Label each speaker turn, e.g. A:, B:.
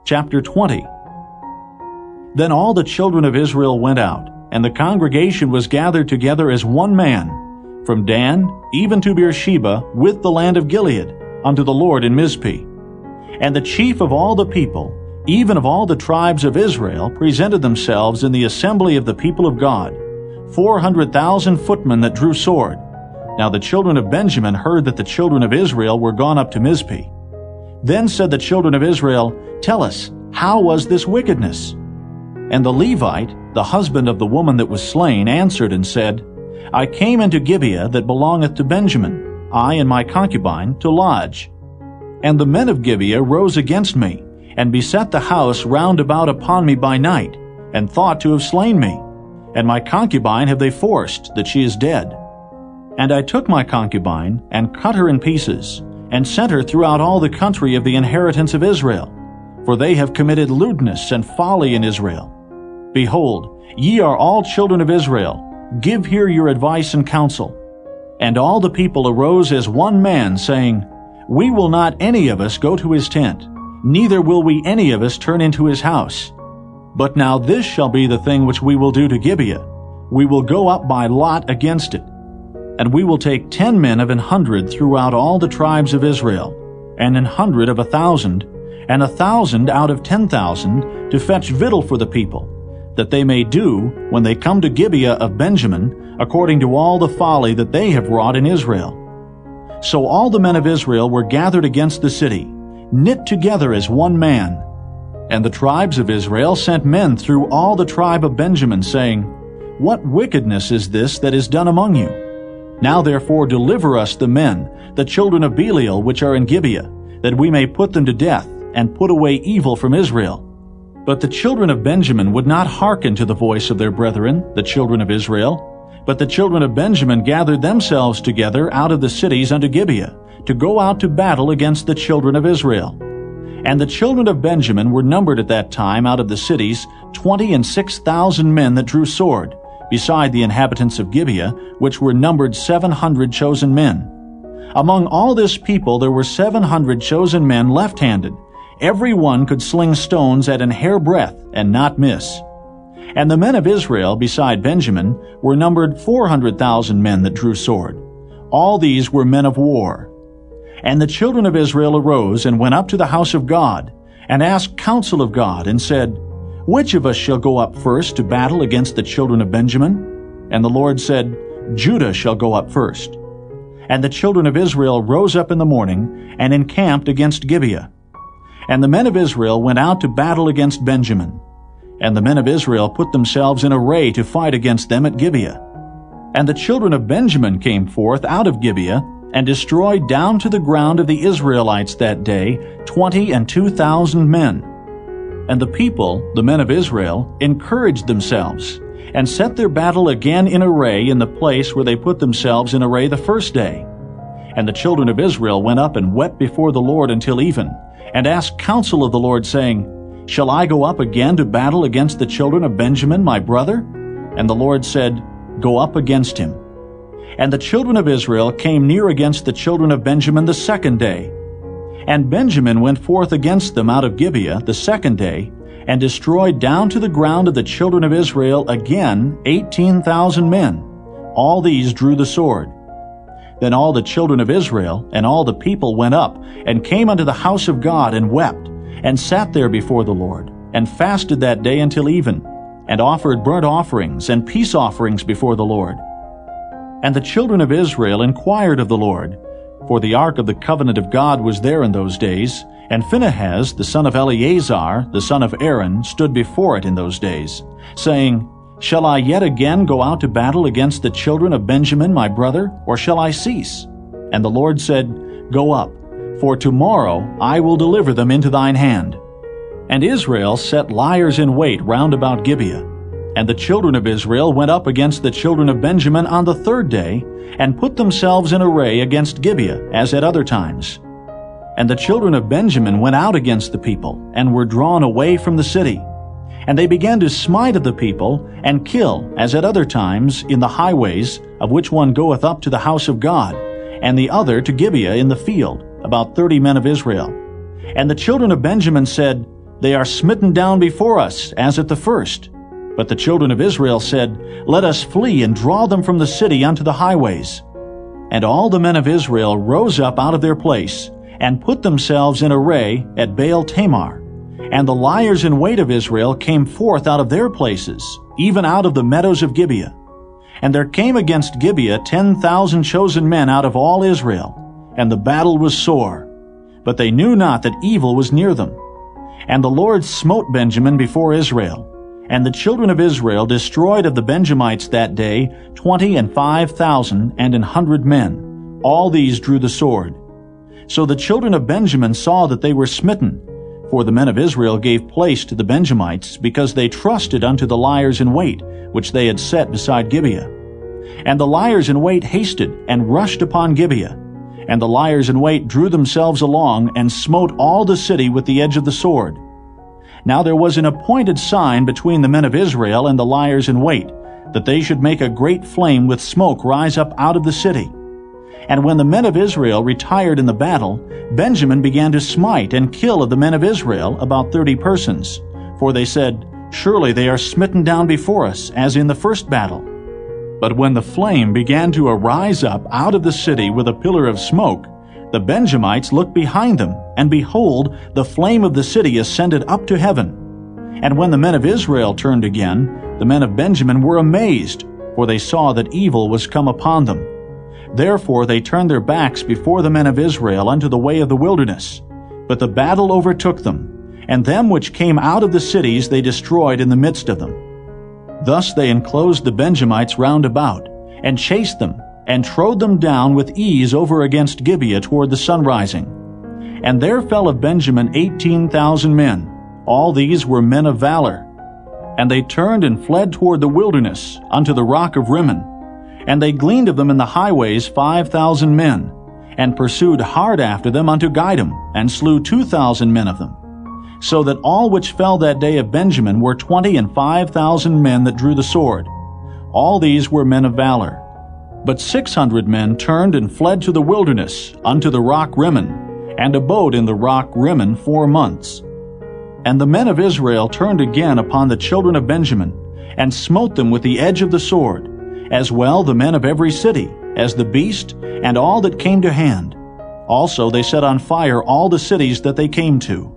A: Chapter 20. Then all the children of Israel went out, and the congregation was gathered together as one man, from Dan even to Beersheba, with the land of Gilead, unto the Lord in Mizpeh. And the chief of all the people, even of all the tribes of Israel, presented themselves in the assembly of the people of God, 400,000 footmen that drew sword. Now the children of Benjamin heard that the children of Israel were gone up to Mizpeh. Then said the children of Israel, Tell us, how was this wickedness? And the Levite, the husband of the woman that was slain, answered and said, I came into Gibeah that belongeth to Benjamin, I and my concubine, to lodge. And the men of Gibeah rose against me, and beset the house round about upon me by night, and thought to have slain me. And my concubine have they forced, that she is dead. And I took my concubine, and cut her in pieces, and sent her throughout all the country of the inheritance of Israel. For they have committed lewdness and folly in Israel. Behold, ye are all children of Israel. Give here your advice and counsel. And all the people arose as one man, saying, We will not any of us go to his tent, neither will we any of us turn into his house. But now this shall be the thing which we will do to Gibeah. We will go up by lot against it. And we will take 10 men of 100 throughout all the tribes of Israel, and 100 of 1,000, and 1,000 out of 10,000, to fetch victual for the people, that they may do, when they come to Gibeah of Benjamin, according to all the folly that they have wrought in Israel. So all the men of Israel were gathered against the city, knit together as one man. And the tribes of Israel sent men through all the tribe of Benjamin, saying, What wickedness is this that is done among you? Now therefore deliver us the men, the children of Belial, which are in Gibeah, that we may put them to death, and put away evil from Israel. But the children of Benjamin would not hearken to the voice of their brethren, the children of Israel. But the children of Benjamin gathered themselves together out of the cities unto Gibeah, to go out to battle against the children of Israel. And the children of Benjamin were numbered at that time out of the cities 26,000 men that drew sword, beside the inhabitants of Gibeah, which were numbered 700 chosen men. Among all this people there were 700 chosen men left-handed. Every one could sling stones at an hairbreadth, and not miss. And the men of Israel, beside Benjamin, were numbered 400,000 men that drew sword. All these were men of war. And the children of Israel arose, and went up to the house of God, and asked counsel of God, and said, Which of us shall go up first to battle against the children of Benjamin? And the Lord said, Judah shall go up first. And the children of Israel rose up in the morning, and encamped against Gibeah. And the men of Israel went out to battle against Benjamin. And the men of Israel put themselves in array to fight against them at Gibeah. And the children of Benjamin came forth out of Gibeah, and destroyed down to the ground of the Israelites that day 22,000 men. And the people, the men of Israel, encouraged themselves, and set their battle again in array in the place where they put themselves in array the first day. And the children of Israel went up and wept before the Lord until even, and asked counsel of the Lord, saying, Shall I go up again to battle against the children of Benjamin my brother? And the Lord said, Go up against him. And the children of Israel came near against the children of Benjamin the second day. And Benjamin went forth against them out of Gibeah the second day, and destroyed down to the ground of the children of Israel again 18,000 men. All these drew the sword. Then all the children of Israel and all the people went up, and came unto the house of God, and wept, and sat there before the Lord, and fasted that day until even, and offered burnt offerings and peace offerings before the Lord. And the children of Israel inquired of the Lord, for the ark of the covenant of God was there in those days, and Phinehas, the son of Eleazar, the son of Aaron, stood before it in those days, saying, Shall I yet again go out to battle against the children of Benjamin my brother, or shall I cease? And the Lord said, Go up, for tomorrow I will deliver them into thine hand. And Israel set liers in wait round about Gibeah. And the children of Israel went up against the children of Benjamin on the third day, and put themselves in array against Gibeah, as at other times. And the children of Benjamin went out against the people, and were drawn away from the city. And they began to smite of the people, and kill, as at other times, in the highways, of which one goeth up to the house of God, and the other to Gibeah in the field, about 30 men of Israel. And the children of Benjamin said, They are smitten down before us, as at the first. But the children of Israel said, Let us flee and draw them from the city unto the highways. And all the men of Israel rose up out of their place, and put themselves in array at Baal Tamar. And the liers in wait of Israel came forth out of their places, even out of the meadows of Gibeah. And there came against Gibeah 10,000 chosen men out of all Israel, and the battle was sore. But they knew not that evil was near them. And the Lord smote Benjamin before Israel. And the children of Israel destroyed of the Benjamites that day 25,000 and 100 men. All these drew the sword. So the children of Benjamin saw that they were smitten, for the men of Israel gave place to the Benjamites, because they trusted unto the liers in wait, which they had set beside Gibeah. And the liers in wait hasted, and rushed upon Gibeah. And the liers in wait drew themselves along, and smote all the city with the edge of the sword. Now there was an appointed sign between the men of Israel and the liers in wait, that they should make a great flame with smoke rise up out of the city. And when the men of Israel retired in the battle, Benjamin began to smite and kill of the men of Israel about 30 persons. For they said, Surely they are smitten down before us, as in the first battle. But when the flame began to arise up out of the city with a pillar of smoke, the Benjamites looked behind them, and behold, the flame of the city ascended up to heaven. And when the men of Israel turned again, the men of Benjamin were amazed, for they saw that evil was come upon them. Therefore they turned their backs before the men of Israel unto the way of the wilderness. But the battle overtook them, and them which came out of the cities they destroyed in the midst of them. Thus they enclosed the Benjamites round about, and chased them, and trode them down with ease over against Gibeah toward the sunrising. And there fell of Benjamin 18,000 men. All these were men of valor. And they turned and fled toward the wilderness, unto the rock of Rimmon. And they gleaned of them in the highways 5,000 men, and pursued hard after them unto Gidom, and slew 2,000 men of them. So that all which fell that day of Benjamin were 25,000 men that drew the sword. All these were men of valor. But 600 men turned and fled to the wilderness, unto the rock Rimmon, and abode in the rock Rimmon 4 months. And the men of Israel turned again upon the children of Benjamin, and smote them with the edge of the sword, as well the men of every city, as the beast, and all that came to hand. Also they set on fire all the cities that they came to.